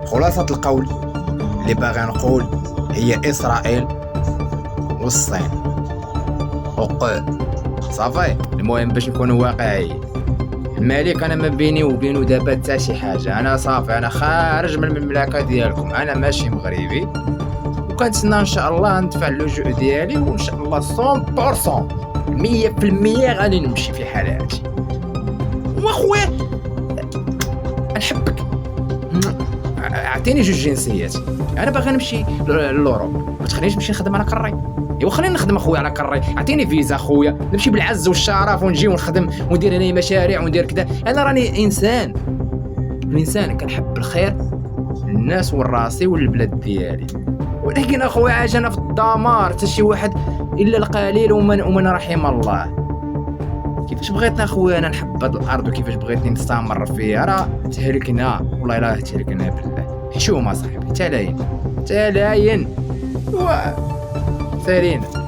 خلاصة القول اللي باغي نقول هي إسرائيل والصين وقود صافي. المهم باش نكونوا واقعيين، الملك انا ما بيني وبينه دابا حتى شي حاجه، انا صافي انا خارج من المملكه ديالكم، انا ماشي مغربي، وكنتسنى ان شاء الله ندفع اللجوء ديالي، وان شاء الله 100% 100% غادي نمشي في حالاتي. واخويا نحبك، اعطيني جوج جنسيات، انا باغي نمشي لوروب، ما تخلينيش نمشي نخدم على كري. ايوا خليني نخدم اخويا على كري، اعطيني فيزا اخويا نمشي بالعز والشرف ونجي ونخدم وندير هنا مشاريع وندير كذا. انا راني انسان كنحب الخير للناس والراسي والبلاد ديالي، ولكن اخويا عاش انا في الدمار حتى شي واحد الا القليل ومن رحم الله. كيفاش بغيتنا اخويا انا نحب هاد الارض، وكيفاش بغيتني نستمر فيها، راه تهلكنا والله الا تهلكنا بالله. حشومه صاحبي، تلاين سالينا.